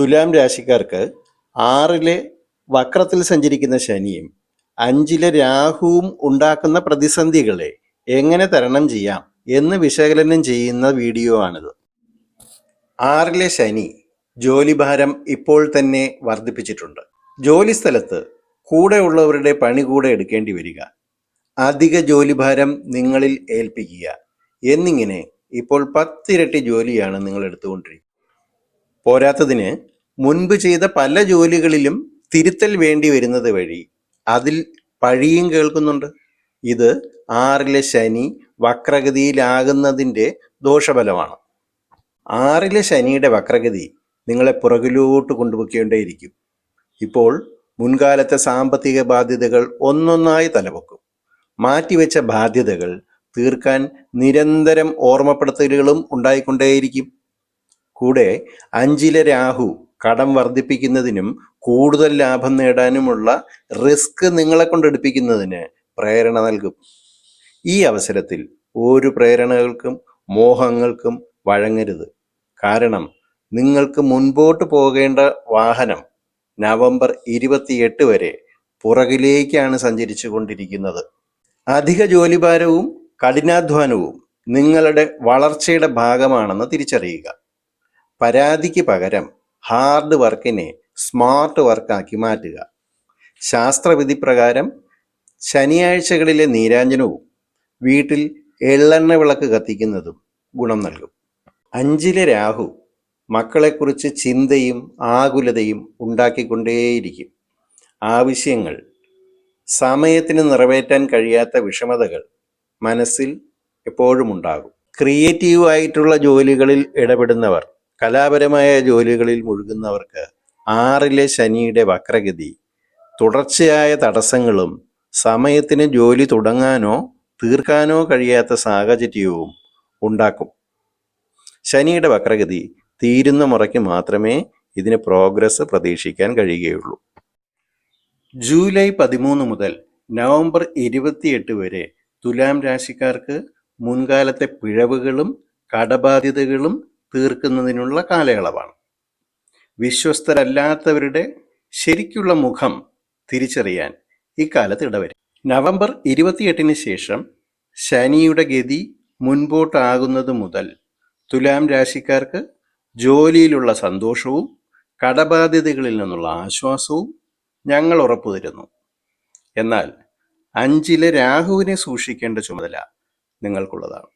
തുലാം രാശിക്കാർക്ക് 6-ലെ വക്രത്തിൽ സഞ്ചരിക്കുന്ന ശനിയും 5-ലെ രാഹുവും ഉണ്ടാക്കുന്ന പ്രതിസന്ധികളെ എങ്ങനെ തരണം ചെയ്യാം എന്ന് വിശകലനം ചെയ്യുന്ന വീഡിയോ ആണിത്. 6-ലെ ശനി ജോലിഭാരം ഇപ്പോൾ തന്നെ വർദ്ധിപ്പിച്ചിട്ടുണ്ട്. ജോലിസ്ഥലത്ത് കൂടെയുള്ളവരുടെ പണി കൂടെ എടുക്കേണ്ടി വരിക, അധിക ജോലിഭാരം നിങ്ങളിൽ ഏൽപ്പിക്കുക എന്നിങ്ങനെ ഇപ്പോൾ 10 ഇരട്ടി ജോലിയാണ് നിങ്ങൾ എടുത്തുകൊണ്ടിരിക്കുന്നത്. പോരാത്തതിന് മുൻപ് ചെയ്ത പല ജോലികളിലും തിരുത്തൽ വേണ്ടി വരുന്നത് വഴി അതിൽ പഴിയും കേൾക്കുന്നുണ്ട്. ഇത് 6-ലെ ശനി വക്രഗതിയിലാകുന്നതിൻ്റെ ദോഷഫലമാണ്. 6-ലെ ശനിയുടെ വക്രഗതി നിങ്ങളെ പുറകിലോട്ട് കൊണ്ടുപോയിക്കൊണ്ടേയിരിക്കും. ഇപ്പോൾ മുൻകാലത്തെ സാമ്പത്തിക ബാധ്യതകൾ ഒന്നൊന്നായി തലപൊക്കും. മാറ്റിവെച്ച ബാധ്യതകൾ തീർക്കാൻ നിരന്തരം ഓർമ്മപ്പെടുത്തലുകളും ഉണ്ടായിക്കൊണ്ടേയിരിക്കും. കൂടെ 5-ലെ രാഹു കടം വർദ്ധിപ്പിക്കുന്നതിനും കൂടുതൽ ലാഭം നേടാനുമുള്ള റിസ്ക് നിങ്ങളെ കൊണ്ടെടുപ്പിക്കുന്നതിന് പ്രേരണ നൽകും. ഈ അവസരത്തിൽ ഒരു പ്രേരണകൾക്കും മോഹങ്ങൾക്കും വഴങ്ങരുത്. കാരണം നിങ്ങൾക്ക് മുൻപോട്ട് പോകേണ്ട വാഹനം നവംബർ 28 വരെ പുറകിലേക്കാണ് സഞ്ചരിച്ചു കൊണ്ടിരിക്കുന്നത്. അധിക ജോലിഭാരവും കഠിനാധ്വാനവും നിങ്ങളുടെ വളർച്ചയുടെ ഭാഗമാണെന്ന് തിരിച്ചറിയുക. പരാതിക്ക് പകരം ഹാർഡ് വർക്കിനെ സ്മാർട്ട് വർക്കാക്കി മാറ്റുക. ശാസ്ത്രവിധി പ്രകാരം ശനിയാഴ്ചകളിലെ നീരാഞ്ജനവും വീട്ടിൽ എള്ളെണ്ണ വിളക്ക് കത്തിക്കുന്നതും ഗുണം നൽകും. 5-ലെ രാഹു മക്കളെക്കുറിച്ച് ചിന്തയും ആകുലതയും ഉണ്ടാക്കിക്കൊണ്ടേയിരിക്കും. ആവശ്യങ്ങൾ സമയത്തിന് നിറവേറ്റാൻ കഴിയാത്ത വിഷമതകൾ മനസ്സിൽ എപ്പോഴും ഉണ്ടാകും. ക്രിയേറ്റീവ് ആയിട്ടുള്ള ജോലികളിൽ ഇടപെടുന്നവർ, കലാപരമായ ജോലികളിൽ മുഴുകുന്നവർക്ക് 6-ലെ ശനിയുടെ വക്രഗതി തുടർച്ചയായ തടസ്സങ്ങളും സമയത്തിന് ജോലി തുടങ്ങാനോ തീർക്കാനോ കഴിയാത്ത സാഹചര്യവും ഉണ്ടാക്കും. ശനിയുടെ വക്രഗതി തീരുന്ന മുറയ്ക്ക് മാത്രമേ ഇതിന് പ്രോഗ്രസ് പ്രതീക്ഷിക്കാൻ കഴിയുകയുള്ളൂ. ജൂലൈ 13 മുതൽ നവംബർ 28 വരെ തുലാം രാശിക്കാർക്ക് മുൻകാലത്തെ പിഴവുകളും കടബാധ്യതകളും തീർക്കുന്നതിനുള്ള കാലയളവാണ്. വിശ്വസ്തരല്ലാത്തവരുടെ ശരിക്കുള്ള മുഖം തിരിച്ചറിയാൻ ഇക്കാലത്ത് ഇടവരും. നവംബർ 28 ശേഷം ശനിയുടെ ഗതി മുൻപോട്ടാകുന്നത് മുതൽ തുലാം രാശിക്കാർക്ക് ജോലിയിലുള്ള സന്തോഷവും കടബാധ്യതകളിൽ നിന്നുള്ള ആശ്വാസവും ഞങ്ങൾ ഉറപ്പുതരുന്നു. എന്നാൽ 5-ലെ രാഹുവിനെ സൂക്ഷിക്കേണ്ട ചുമതല നിങ്ങൾക്കുള്ളതാണ്.